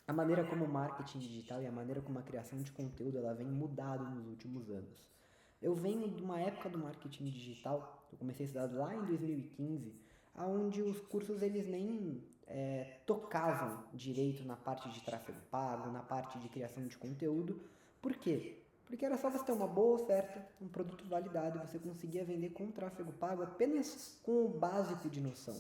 a maneira como o marketing digital e a maneira como a criação de conteúdo ela vem mudado nos últimos anos. Eu venho de uma época do marketing digital, eu comecei a estudar lá em 2015, onde os cursos eles nem tocavam direito na parte de tráfego pago, na parte de criação de conteúdo. Por quê? Porque era só você ter uma boa oferta, um produto validado e você conseguia vender com tráfego pago apenas com o básico de noção.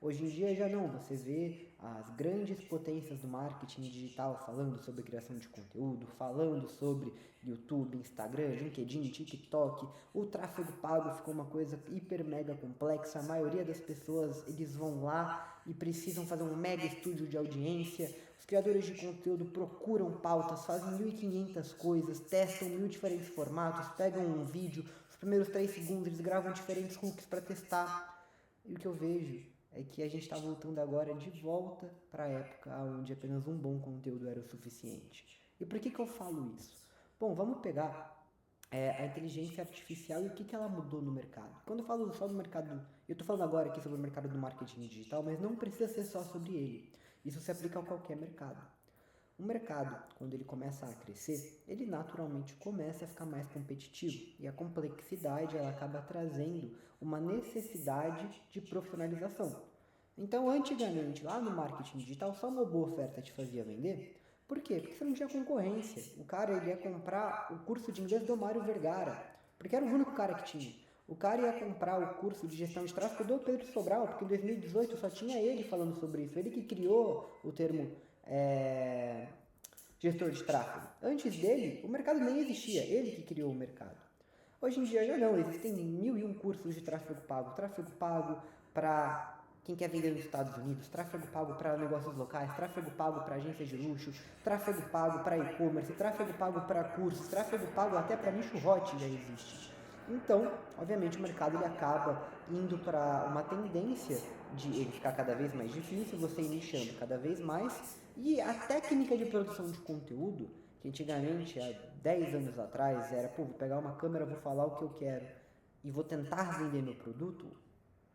Hoje em dia já não, você vê as grandes potências do marketing digital falando sobre criação de conteúdo, falando sobre YouTube, Instagram, LinkedIn, TikTok. O tráfego pago ficou uma coisa hiper mega complexa. A maioria das pessoas eles vão lá e precisam fazer um mega estúdio de audiência. Os criadores de conteúdo procuram pautas, fazem 1.500 coisas, testam 1.000 diferentes formatos, pegam um vídeo, os primeiros 3 segundos eles gravam diferentes hooks para testar. E o que eu vejo é que a gente está voltando agora de volta para a época onde apenas um bom conteúdo era o suficiente. E por que eu falo isso? Bom, vamos pegar a inteligência artificial e o que ela mudou no mercado. Quando eu falo só do mercado, eu estou falando agora aqui sobre o mercado do marketing digital, mas não precisa ser só sobre ele. Isso se aplica a qualquer mercado. O mercado, quando ele começa a crescer, ele naturalmente começa a ficar mais competitivo e a complexidade ela acaba trazendo uma necessidade de profissionalização. Então, antigamente, lá no marketing digital, só uma boa oferta te fazia vender. Por quê? Porque você não tinha concorrência. O cara ele ia comprar o curso de inglês do Mário Vergara, porque era o único cara que tinha. O cara ia comprar o curso de gestão de tráfego do Pedro Sobral, porque em 2018 só tinha ele falando sobre isso. Ele que criou o termo gestor de tráfego. Antes dele, o mercado nem existia, ele que criou o mercado. Hoje em dia já não, existem 1.001 cursos de tráfego pago para quem quer vender nos Estados Unidos, tráfego pago para negócios locais, tráfego pago para agências de luxo, tráfego pago para e-commerce, tráfego pago para cursos, tráfego pago até para nicho hot já existe. Então, obviamente, o mercado ele acaba indo para uma tendência de ele ficar cada vez mais difícil, você ir nichando cada vez mais, e a técnica de produção de conteúdo, que antigamente, há 10 anos atrás, era, pô, vou pegar uma câmera, vou falar o que eu quero e vou tentar vender meu produto,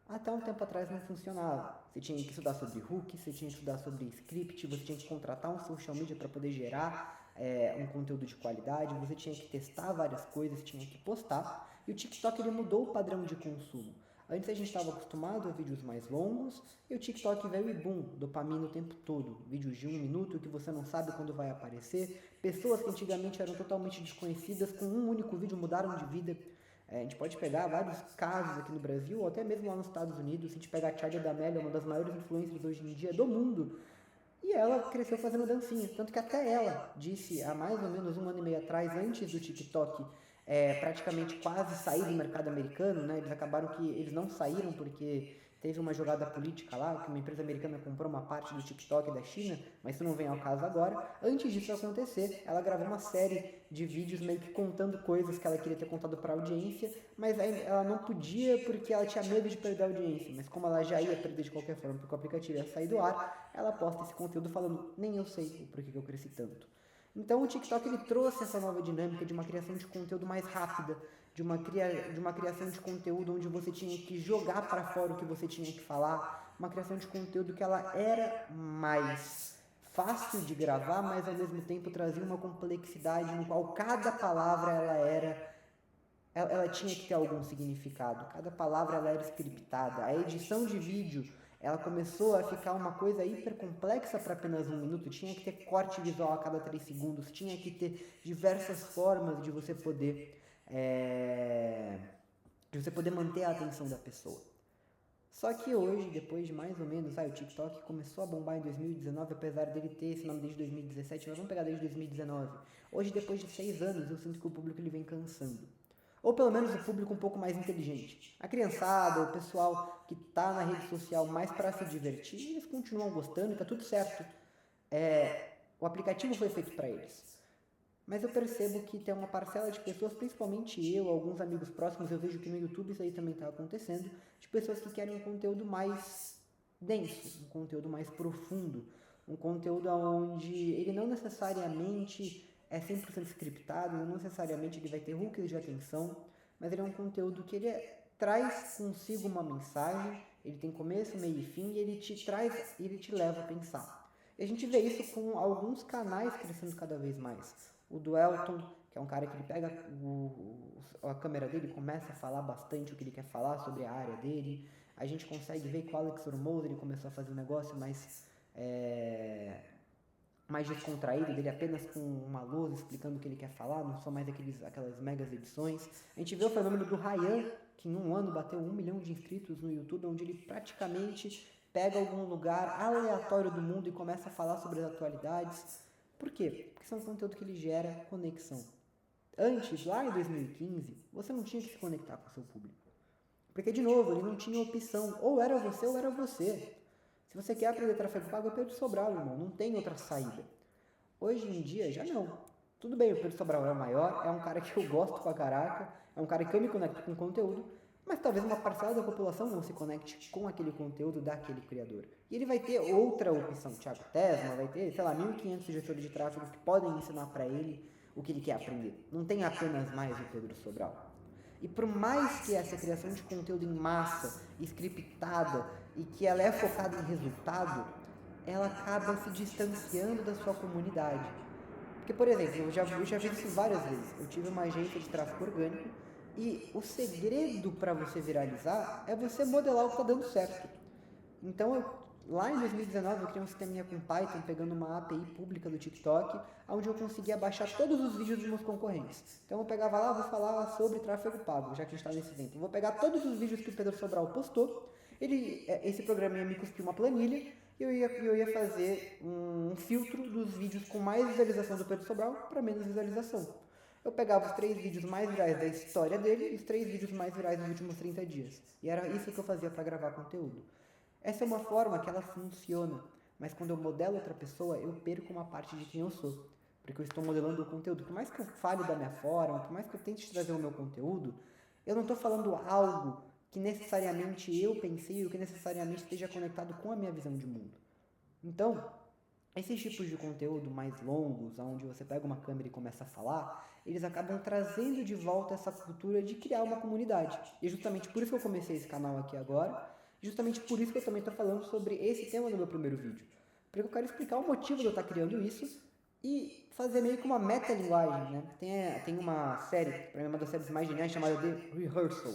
até um tempo atrás não funcionava. Você tinha que estudar sobre hook, você tinha que estudar sobre script, você tinha que contratar um social media para poder gerar um conteúdo de qualidade, você tinha que testar várias coisas, tinha que postar. E o TikTok ele mudou o padrão de consumo. Antes a gente estava acostumado a vídeos mais longos e o TikTok veio e boom, dopamina o tempo todo. Vídeos de 1 minuto que você não sabe quando vai aparecer. Pessoas que antigamente eram totalmente desconhecidas com um único vídeo mudaram de vida. A gente pode pegar vários casos aqui no Brasil, ou até mesmo lá nos Estados Unidos. Se a gente pegar a Charli D'Amelio, uma das maiores influencers hoje em dia do mundo, e ela cresceu fazendo dancinha. Tanto que até ela disse há mais ou menos 1 ano e meio atrás, antes do TikTok praticamente quase sair do mercado americano, né? Eles acabaram que eles não saíram porque teve uma jogada política lá, que uma empresa americana comprou uma parte do TikTok da China, mas isso não vem ao caso agora. Antes disso acontecer, ela gravou uma série de vídeos meio que contando coisas que ela queria ter contado para a audiência, mas ela não podia porque ela tinha medo de perder a audiência. Mas como ela já ia perder de qualquer forma porque o aplicativo ia sair do ar, ela posta esse conteúdo falando, nem eu sei por que eu cresci tanto. Então o TikTok ele trouxe essa nova dinâmica de uma criação de conteúdo mais rápida, de uma criação de conteúdo onde você tinha que jogar para fora o que você tinha que falar, uma criação de conteúdo que ela era mais fácil de gravar, mas ao mesmo tempo trazia uma complexidade no qual cada palavra ela tinha que ter algum significado. Cada palavra ela era scriptada. A edição de vídeo ela começou a ficar uma coisa hiper complexa para apenas 1 minuto. Tinha que ter corte visual a cada 3 segundos. Tinha que ter diversas formas de você poder manter a atenção da pessoa. Só que hoje, depois de mais ou menos, o TikTok começou a bombar em 2019, apesar dele ter esse nome desde 2017, mas vamos pegar desde 2019. Hoje, depois de 6 anos, eu sinto que o público ele vem cansando. Ou pelo menos o público um pouco mais inteligente. A criançada, o pessoal que está na rede social mais para se divertir, eles continuam gostando e tá tudo certo. O aplicativo foi feito para eles. Mas eu percebo que tem uma parcela de pessoas, principalmente eu, alguns amigos próximos, eu vejo que no YouTube isso aí também está acontecendo, de pessoas que querem um conteúdo mais denso, um conteúdo mais profundo, um conteúdo onde ele não necessariamente é 100% scriptado, não necessariamente ele vai ter hooks de atenção, mas ele é um conteúdo que traz consigo uma mensagem, ele tem começo, meio e fim, e ele te traz, ele te leva a pensar. E a gente vê isso com alguns canais crescendo cada vez mais. O do Elton, que é um cara que ele pega a câmera dele e começa a falar bastante o que ele quer falar sobre a área dele. A gente consegue ver que o Alex Hormozi, ele começou a fazer um negócio mais descontraído, dele apenas com uma lousa explicando o que ele quer falar, não são mais aquelas megas edições. A gente vê o fenômeno do Ryan, que em um ano bateu 1 milhão de inscritos no YouTube, onde ele praticamente pega algum lugar aleatório do mundo e começa a falar sobre as atualidades. Por quê? Porque são conteúdo que ele gera conexão. Antes, lá em 2015, você não tinha que se conectar com o seu público. Porque, de novo, ele não tinha opção. Ou era você ou era você. Se você quer aprender tráfego pago, é Pedro Sobral, irmão. Não tem outra saída. Hoje em dia, já não. Tudo bem, o Pedro Sobral é o maior, é um cara que eu gosto pra caraca, é um cara que eu me conecto com conteúdo, mas talvez uma parcela da população não se conecte com aquele conteúdo daquele criador. E ele vai ter outra opção. Thiago Tesma vai ter, sei lá, 1.500 gestores de tráfego que podem ensinar pra ele o que ele quer aprender. Não tem apenas mais o Pedro Sobral. E por mais que essa criação de conteúdo em massa, scriptada, e que ela é focada em resultado, ela acaba se distanciando da sua comunidade. Porque, por exemplo, eu já vi isso várias vezes. Eu tive uma agência de tráfego orgânico e o segredo para você viralizar é você modelar o que está dando certo. Então, lá em 2019, eu criei um sisteminha com Python, pegando uma API pública do TikTok, onde eu conseguia baixar todos os vídeos dos meus concorrentes. Então, eu pegava lá, vou falar sobre tráfego pago, já que a gente está nesse evento. Eu vou pegar todos os vídeos que o Pedro Sobral postou, esse programa ia me cuspir uma planilha, e eu ia fazer um filtro dos vídeos com mais visualização do Pedro Sobral para menos visualização. Eu pegava os 3 vídeos mais virais da história dele e os 3 vídeos mais virais dos últimos 30 dias. E era isso que eu fazia para gravar conteúdo. Essa é uma forma que ela funciona, mas quando eu modelo outra pessoa, eu perco uma parte de quem eu sou. Porque eu estou modelando o conteúdo. Por mais que eu fale da minha forma, por mais que eu tente trazer o meu conteúdo, eu não estou falando algo que necessariamente eu pensei ou que necessariamente esteja conectado com a minha visão de mundo. Então, esses tipos de conteúdo mais longos, onde você pega uma câmera e começa a falar, eles acabam trazendo de volta essa cultura de criar uma comunidade. E é justamente por isso que eu comecei esse canal aqui agora, justamente por isso que eu também estou falando sobre esse tema no meu primeiro vídeo. Porque eu quero explicar o motivo de eu estar criando isso e fazer meio que uma metalinguagem, né? Tem uma série, para mim uma das séries mais geniais, chamada The Rehearsal,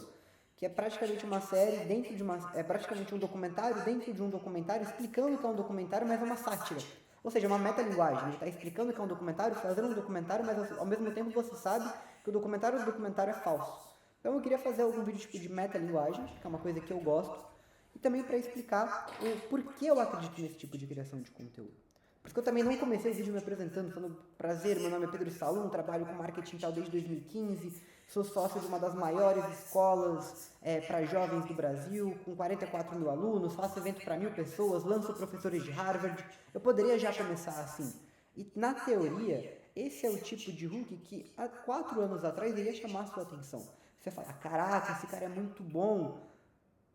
que é praticamente uma série dentro de é praticamente um documentário dentro de um documentário, explicando que é um documentário, mas é uma sátira. Ou seja, uma metalinguagem. Ele está explicando que é um documentário, fazendo um documentário, mas ao mesmo tempo você sabe que o documentário é falso. Então eu queria fazer algum vídeo tipo de metalinguagem, que é uma coisa que eu gosto, e também para explicar o porquê eu acredito nesse tipo de criação de conteúdo. Porque eu também não comecei o vídeo me apresentando, falando, prazer, meu nome é Pedro Salum, trabalho com marketing digital desde 2015, sou sócio de uma das maiores escolas para jovens do Brasil, com 44 mil alunos, faço evento para 1.000 pessoas, lanço professores de Harvard. Eu poderia já começar assim. E, na teoria, esse é o tipo de hook que há 4 anos atrás iria chamar a sua atenção. Você fala, caraca, esse cara é muito bom.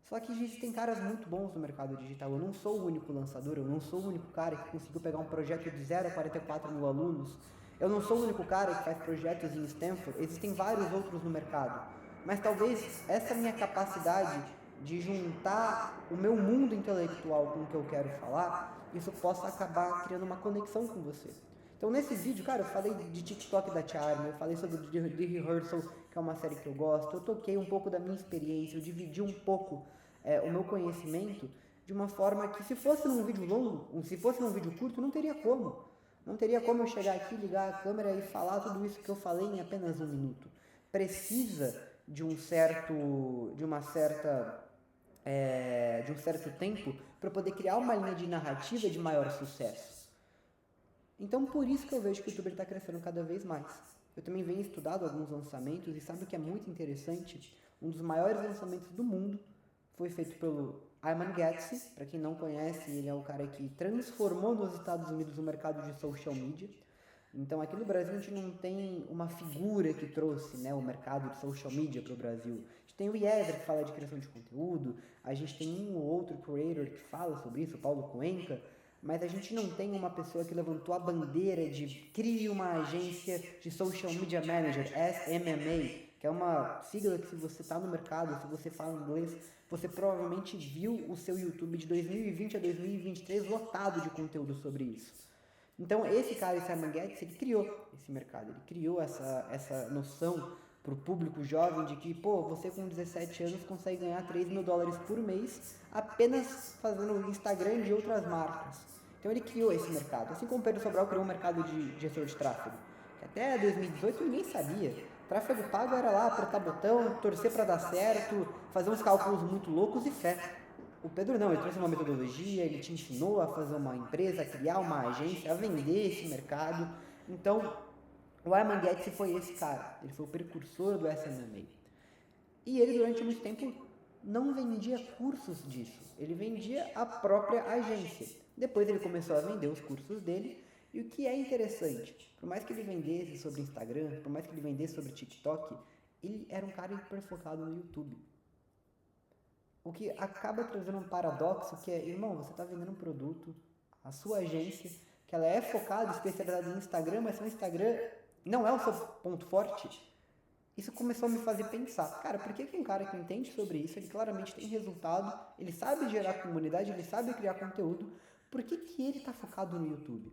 Só que existem caras muito bons no mercado digital. Eu não sou o único lançador, eu não sou o único cara que conseguiu pegar um projeto de 0 a 44 mil alunos. Eu não sou o único cara que faz projetos em Stanford. Existem vários outros no mercado. Mas talvez essa minha capacidade de juntar o meu mundo intelectual com o que eu quero falar, isso possa acabar criando uma conexão com você. Então nesse vídeo, cara, eu falei de TikTok da Charme, eu falei sobre The Rehearsal, que é uma série que eu gosto, eu toquei um pouco da minha experiência, eu dividi um pouco o meu conhecimento de uma forma que se fosse num vídeo longo, se fosse num vídeo curto, não teria como. Não teria como eu chegar aqui, ligar a câmera e falar tudo isso que eu falei em apenas 1 minuto. Precisa de um certo tempo para poder criar uma linha de narrativa de maior sucesso. Então, por isso que eu vejo que o youtuber está crescendo cada vez mais. Eu também venho estudado alguns lançamentos e sabe o que é muito interessante? Um dos maiores lançamentos do mundo foi feito pelo Ayman Gatsi. Para quem não conhece, ele é o cara que transformou nos Estados Unidos o mercado de social media. Então, aqui no Brasil, a gente não tem uma figura que trouxe, né, o mercado de social media para o Brasil. A gente tem o Yezer, que fala de criação de conteúdo, a gente tem um ou outro creator que fala sobre isso, o Paulo Cuenca, mas a gente não tem uma pessoa que levantou a bandeira de crie uma agência de Social Media Manager, SMMA, que é uma sigla que se você está no mercado, se você fala inglês, você provavelmente viu o seu YouTube de 2020 a 2023 lotado de conteúdo sobre isso. Então esse cara, esse Simon Getz, ele criou esse mercado, ele criou essa noção para o público jovem de que, pô, você com 17 anos consegue ganhar $3.000 por mês apenas fazendo Instagram de outras marcas. Então ele criou esse mercado, assim como o Pedro Sobral criou um mercado de gestor de tráfego, que até 2018 ninguém sabia. Tráfego pago era lá, apertar botão, torcer para dar certo, fazer uns cálculos muito loucos e fé. O Pedro não, ele trouxe uma metodologia, ele te ensinou a fazer uma empresa, a criar uma agência, a vender esse mercado. Então, o Simon Getz foi esse cara, ele foi o precursor do SMMA. E ele, durante muito tempo, não vendia cursos disso, ele vendia a própria agência. Depois ele começou a vender os cursos dele, e o que é interessante, por mais que ele vendesse sobre Instagram, por mais que ele vendesse sobre TikTok, ele era um cara hiper focado no YouTube. O que acaba trazendo um paradoxo que é, irmão, você está vendendo um produto, a sua agência, que ela é focada, especializada em Instagram, mas seu Instagram não é o seu ponto forte. Isso começou a me fazer pensar, cara, por que um cara que entende sobre isso, ele claramente tem resultado, ele sabe gerar comunidade, ele sabe criar conteúdo, por que ele está focado no YouTube?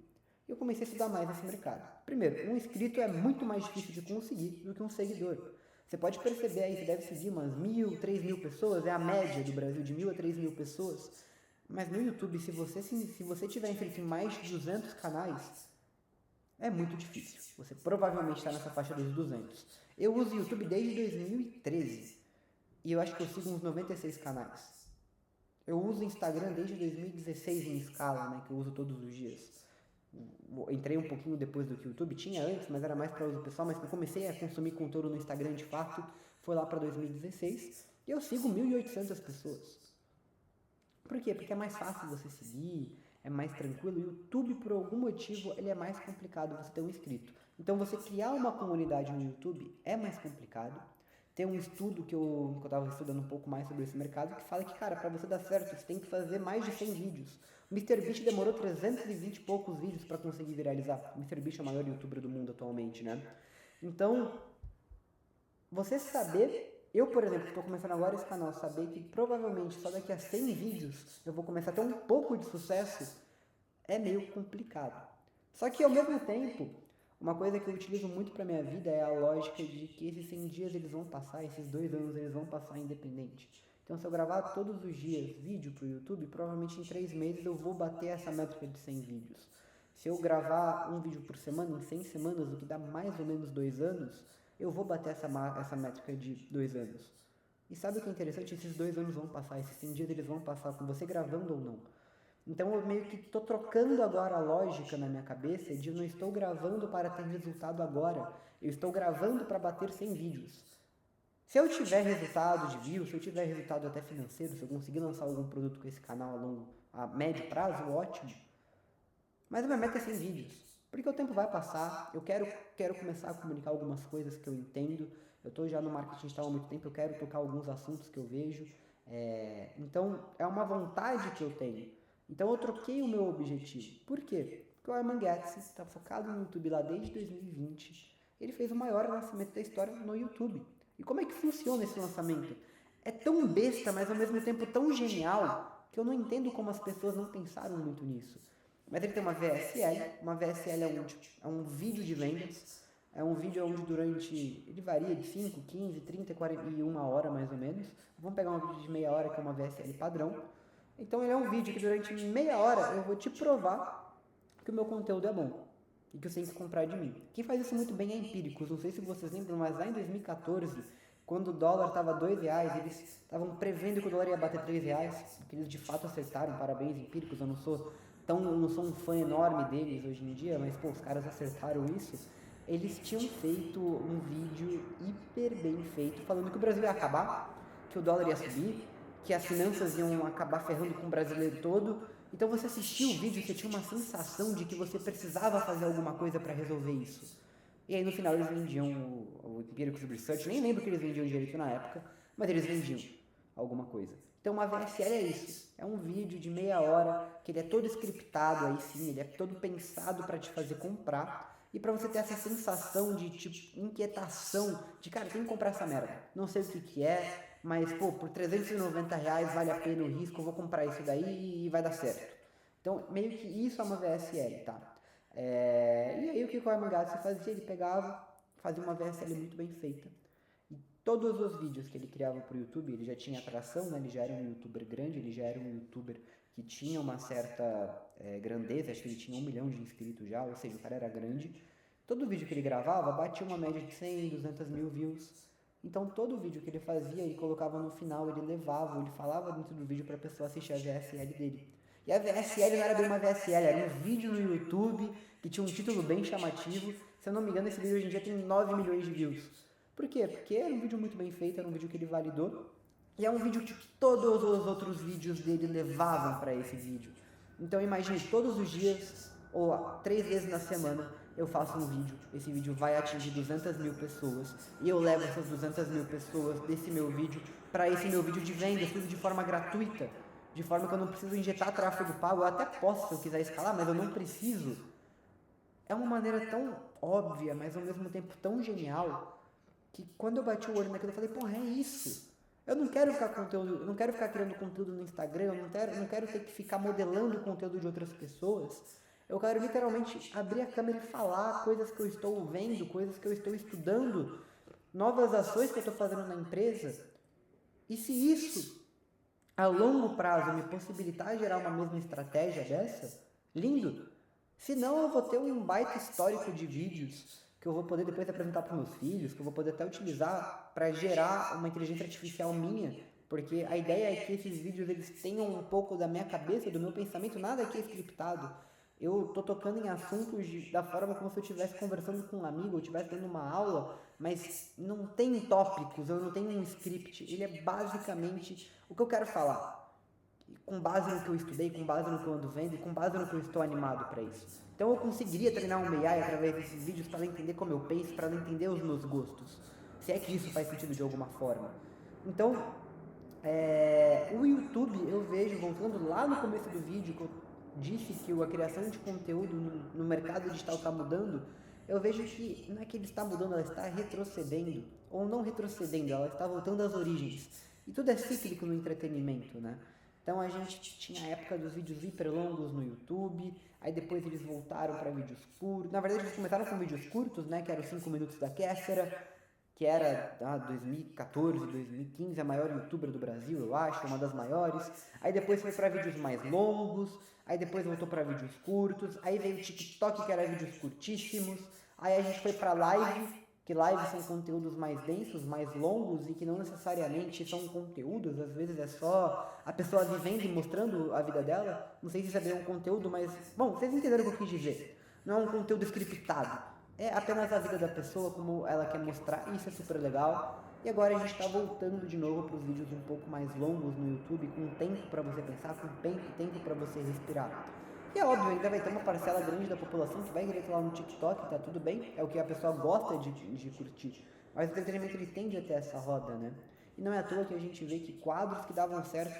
Eu comecei a estudar mais esse mercado. Primeiro, um inscrito é muito mais difícil de conseguir do que um seguidor. Você pode perceber aí, você deve seguir umas 1.000, 3.000 pessoas, é a média do Brasil, de 1.000 a 3.000 pessoas. Mas no YouTube, se você tiver inscrito em mais de 200 canais, é muito difícil. Você provavelmente está nessa faixa dos 200. Eu uso o YouTube desde 2013 e eu acho que eu sigo uns 96 canais. Eu uso o Instagram desde 2016 em escala, né, que eu uso todos os dias. Entrei um pouquinho depois do que o YouTube tinha antes, mas era mais para uso pessoal, mas eu comecei a consumir conteúdo no Instagram de fato, foi lá para 2016, e eu sigo 1.800 pessoas. Por quê? Porque é mais fácil você seguir, é mais tranquilo, e o YouTube, por algum motivo, ele é mais complicado você ter um inscrito. Então, você criar uma comunidade no YouTube é mais complicado. Tem um estudo que eu estava estudando um pouco mais sobre esse mercado, que fala que, cara, para você dar certo, você tem que fazer mais de 100 vídeos. O MrBeast demorou 320 e poucos vídeos para conseguir viralizar. O MrBeast é o maior youtuber do mundo atualmente, né? Então, você saber, eu, por exemplo, que estou começando agora esse canal, saber que provavelmente só daqui a 100 vídeos eu vou começar a ter um pouco de sucesso, é meio complicado. Só que, ao mesmo tempo, uma coisa que eu utilizo muito para minha vida é a lógica de que esses 100 dias eles vão passar, esses 2 anos eles vão passar independente. Então, se eu gravar todos os dias vídeo para o YouTube, provavelmente em 3 meses eu vou bater essa métrica de 100 vídeos. Se eu gravar um vídeo por semana, em 100 semanas, o que dá mais ou menos 2 anos, eu vou bater essa métrica de 2 anos. E sabe o que é interessante? Esses 2 anos vão passar, esses 100 dias eles vão passar com você gravando ou não. Então eu meio que estou trocando agora a lógica na minha cabeça de eu não estou gravando para ter resultado agora, eu estou gravando para bater 100 vídeos. Se eu tiver resultado de views, se eu tiver resultado até financeiro, se eu conseguir lançar algum produto com esse canal a médio prazo, ótimo. Mas a minha meta é 100 vídeos, porque o tempo vai passar, eu quero começar a comunicar algumas coisas que eu entendo, eu estou já no marketing digital há muito tempo, eu quero tocar alguns assuntos que eu vejo, então é uma vontade que eu tenho. Então eu troquei o meu objetivo. Por quê? Porque o Simon Getz está focado no YouTube lá desde 2020. Ele fez o maior lançamento da história no YouTube. E como é que funciona esse lançamento? É tão besta, mas ao mesmo tempo tão genial, que eu não entendo como as pessoas não pensaram muito nisso. Mas ele tem uma VSL é um vídeo de vendas, é um vídeo onde ele varia de 5, 15, 30, 41 hora mais ou menos. Vamos pegar um vídeo de meia hora que é uma VSL padrão. Então ele é um vídeo que durante meia hora eu vou te provar que o meu conteúdo é bom e que você tem que comprar de mim. Quem faz isso muito bem é Empíricos. Não sei se vocês lembram, mas lá em 2014, quando o dólar estava R$2, eles estavam prevendo que o dólar ia bater R$3, que eles de fato acertaram. Parabéns, Empíricos. Eu não sou um fã enorme deles hoje em dia, mas pô, os caras acertaram isso. Eles tinham feito um vídeo hiper bem feito, falando que o Brasil ia acabar, que o dólar ia subir, que as finanças iam acabar ferrando com o brasileiro todo. Então você assistia o vídeo e você tinha uma sensação de que você precisava fazer alguma coisa para resolver isso. E aí no final eles vendiam o Empíricos Research, nem lembro que eles vendiam direito na época, mas eles vendiam alguma coisa. Então uma VSL é isso, é um vídeo de meia hora, que ele é todo scriptado aí sim, ele é todo pensado para te fazer comprar. e para você ter essa sensação de, tipo, inquietação, de, cara, tem que comprar essa merda, não sei o que que é, mas, pô, por R$ 390 vale a pena o risco, eu vou comprar isso daí e vai dar certo. Então, meio que isso é uma VSL, tá? E aí o que o Armagazzi fazia? Ele pegava, fazia uma VSL muito bem feita. E todos os vídeos que ele criava para o YouTube, ele já tinha atração, né? Ele já era um youtuber grande, ele já era um youtuber que tinha uma certa grandeza, acho que ele tinha 1 milhão de inscritos já, ou seja, o cara era grande. Todo vídeo que ele gravava batia uma média de 100, 200 mil views. Então todo vídeo que ele fazia, ele colocava no final, ele levava, ele falava dentro do vídeo para a pessoa assistir a VSL dele. E a VSL não era bem uma VSL, era um vídeo no YouTube que tinha um título bem chamativo. Se eu não me engano, esse vídeo hoje em dia tem 9 milhões de views. Por quê? Porque era um vídeo muito bem feito, era um vídeo que ele validou. E é um vídeo que todos os outros vídeos dele levavam para esse vídeo. Então imagine, todos os dias, ou 3 vezes na semana, eu faço um vídeo. Esse vídeo vai atingir 200 mil pessoas. E eu levo essas 200 mil pessoas desse meu vídeo para esse meu vídeo de venda, tudo de forma gratuita. De forma que eu não preciso injetar tráfego pago. Eu até posso se eu quiser escalar, mas eu não preciso. É uma maneira tão óbvia, mas ao mesmo tempo tão genial, que quando eu bati o olho naquilo, eu falei, porra, é isso. Eu não quero ficar eu não quero ficar criando conteúdo no Instagram, eu não quero ter que ficar modelando o conteúdo de outras pessoas. Eu quero literalmente abrir a câmera e falar coisas que eu estou vendo, coisas que eu estou estudando, novas ações que eu estou fazendo na empresa. E se isso, a longo prazo, me possibilitar gerar uma mesma estratégia dessa, lindo. Se não, eu vou ter um baita histórico de vídeos que eu vou poder depois apresentar para meus filhos, que eu vou poder até utilizar para gerar uma inteligência artificial minha, porque a ideia é que esses vídeos eles tenham um pouco da minha cabeça, do meu pensamento, nada aqui é scriptado. Eu tô tocando em assuntos da forma como se eu estivesse conversando com um amigo, eu estivesse dando uma aula, mas não tem tópicos, eu não tenho um script, ele é basicamente o que eu quero falar. Com base no que eu estudei, com base no que eu ando vendo e com base no que eu estou animado para isso. Então eu conseguiria treinar um AI através desses vídeos para ela entender como eu penso, para ela entender os meus gostos. Se é que isso faz sentido de alguma forma. Então, o YouTube, eu vejo, voltando lá no começo do vídeo, que eu disse que a criação de conteúdo no mercado digital está mudando, eu vejo que não é que ele está mudando, ela está retrocedendo. Ou não retrocedendo, ela está voltando às origens. E tudo é cíclico no entretenimento, né? Então a gente tinha a época dos vídeos hiper longos no YouTube, aí depois eles voltaram para vídeos curtos. Na verdade eles começaram com vídeos curtos, né, que eram 5 minutos da Kéfera, que era 2014, 2015, a maior youtuber do Brasil, eu acho, uma das maiores. Aí depois foi para vídeos mais longos, aí depois voltou para vídeos curtos, aí veio o TikTok, que era vídeos curtíssimos, aí a gente foi para live, que lives são conteúdos mais densos, mais longos e que não necessariamente são conteúdos, às vezes é só a pessoa vivendo e mostrando a vida dela. Não sei se isso é bem um conteúdo, mas, bom, vocês entenderam o que eu quis dizer. Não é um conteúdo scriptado, é apenas a vida da pessoa, como ela quer mostrar, e isso é super legal. E agora a gente está voltando de novo para os vídeos um pouco mais longos no YouTube, com tempo para você pensar, com tempo para você respirar. E é óbvio, ainda vai ter uma parcela grande da população que vai querer lá no TikTok, tá tudo bem, é o que a pessoa gosta de curtir. Mas o entretenimento ele tende a ter essa roda, né? E não é à toa que a gente vê que quadros que davam certo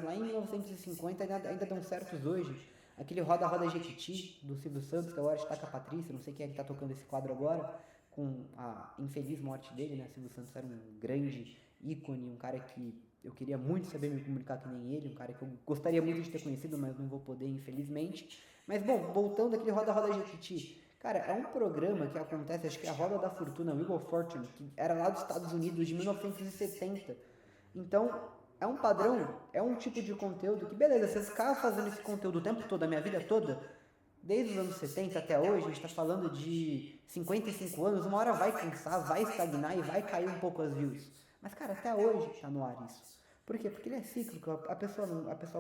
lá em 1950 ainda dão certos hoje. Aquele Roda Roda Jequiti, do Silvio Santos, que agora está com a Patrícia, não sei quem é que está tocando esse quadro agora, com a infeliz morte dele, né? Silvio Santos era um grande ícone, um cara que eu queria muito saber me comunicar que nem ele, um cara que eu gostaria muito de ter conhecido, mas não vou poder, infelizmente. Mas, bom, voltando aquele Roda Roda Jequiti. Cara, é um programa que acontece, acho que é a Roda da Fortuna, o Wheel of Fortune, que era lá dos Estados Unidos, de 1970. Então, é um padrão, é um tipo de conteúdo que, beleza, se eu ficar fazendo esse conteúdo o tempo todo, a minha vida toda, desde os anos 70 até hoje, a gente está falando de 55 anos, uma hora vai cansar, vai estagnar e vai cair um pouco as views. Mas, cara, até hoje está no ar isso. Por quê? Porque ele é cíclico, a pessoa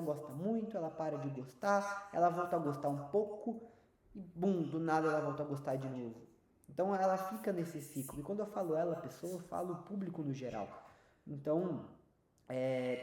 gosta muito, ela para de gostar, ela volta a gostar um pouco, e bum, do nada ela volta a gostar de novo. Então ela fica nesse ciclo. E quando eu falo ela, a pessoa, eu falo o público no geral. Então,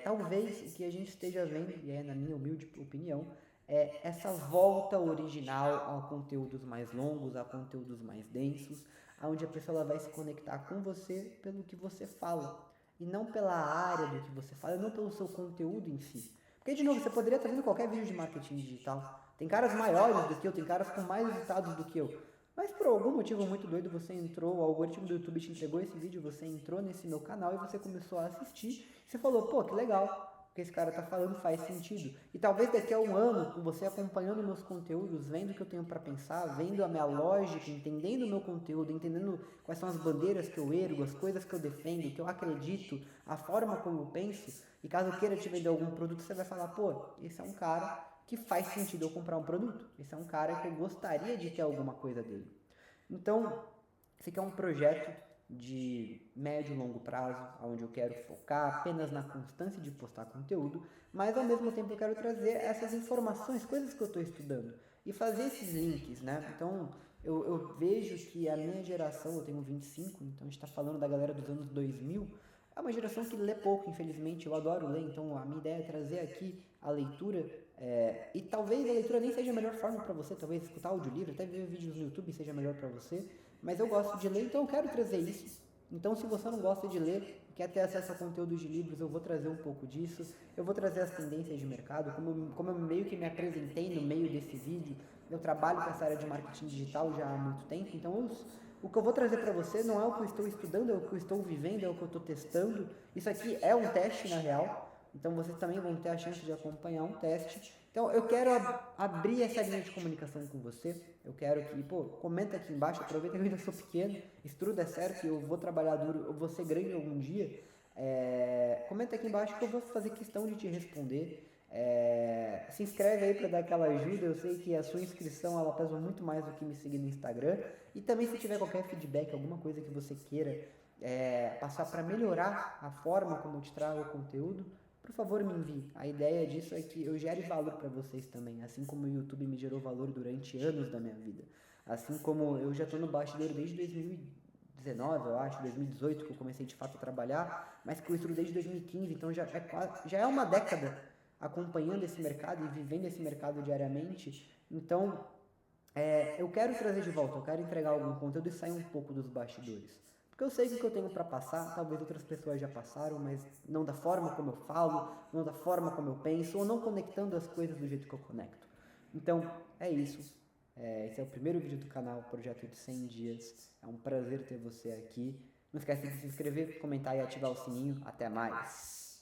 talvez o que a gente esteja vendo, e é na minha humilde opinião, é essa volta original a conteúdos mais longos, a conteúdos mais densos, onde a pessoa ela vai se conectar com você pelo que você fala, e não pela área do que você fala, não pelo seu conteúdo em si. Porque, de novo, você poderia estar vendo qualquer vídeo de marketing digital. Tem caras maiores do que eu, tem caras com mais resultados do que eu. Mas por algum motivo muito doido você entrou, o algoritmo do YouTube te entregou esse vídeo, você entrou nesse meu canal e você começou a assistir. Você falou, pô, que legal, o que esse cara tá falando faz sentido. E talvez daqui a um ano, com você acompanhando meus conteúdos, vendo o que eu tenho para pensar, vendo a minha lógica, entendendo o meu conteúdo, entendendo quais são as bandeiras que eu ergo, as coisas que eu defendo, que eu acredito, a forma como eu penso, e caso eu queira te vender algum produto, você vai falar, pô, esse é um cara que faz sentido eu comprar um produto. Esse é um cara que eu gostaria de ter alguma coisa dele. Então, esse aqui é um projeto de médio e longo prazo, onde eu quero focar apenas na constância de postar conteúdo, mas ao mesmo tempo eu quero trazer essas informações, coisas que eu estou estudando, e fazer esses links, né? Então, eu vejo que a minha geração, eu tenho 25, então a gente está falando da galera dos anos 2000, é uma geração que lê pouco, infelizmente, eu adoro ler, então a minha ideia é trazer aqui a leitura, e talvez a leitura nem seja a melhor forma para você, talvez escutar audiolivro, até ver vídeos no YouTube seja melhor para você, mas eu gosto de ler, então eu quero trazer isso. Então se você não gosta de ler, quer ter acesso a conteúdos de livros, eu vou trazer um pouco disso, eu vou trazer as tendências de mercado, como eu meio que me apresentei no meio desse vídeo, eu trabalho com essa área de marketing digital já há muito tempo, então o que eu vou trazer para você não é o que eu estou estudando, é o que eu estou vivendo, é o que eu estou testando. Isso aqui é um teste na real, então vocês também vão ter a chance de acompanhar um teste. Então eu quero abrir essa linha de comunicação com você. Eu quero que, pô, comenta aqui embaixo, aproveita que eu ainda sou pequeno, se tudo der certo e eu vou trabalhar duro, eu vou ser grande algum dia. Comenta aqui embaixo que eu vou fazer questão de te responder. Se inscreve aí para dar aquela ajuda, eu sei que a sua inscrição ela pesa muito mais do que me seguir no Instagram, e também se tiver qualquer feedback, alguma coisa que você queira passar para melhorar a forma como eu te trago o conteúdo, por favor me envie. A ideia disso é que eu gere valor para vocês também, assim como o YouTube me gerou valor durante anos da minha vida, assim como eu já estou no bastidor desde 2019, eu acho, 2018 que eu comecei de fato a trabalhar, mas que eu estudo desde 2015, então já é uma década acompanhando esse mercado e vivendo esse mercado diariamente. Então, eu quero trazer de volta, eu quero entregar algum conteúdo e sair um pouco dos bastidores. Porque eu sei que o que eu tenho para passar, talvez outras pessoas já passaram, mas não da forma como eu falo, não da forma como eu penso, ou não conectando as coisas do jeito que eu conecto. Então, é isso. Esse é o primeiro vídeo do canal, projeto de 100 dias. É um prazer ter você aqui. Não esquece de se inscrever, comentar e ativar o sininho. Até mais!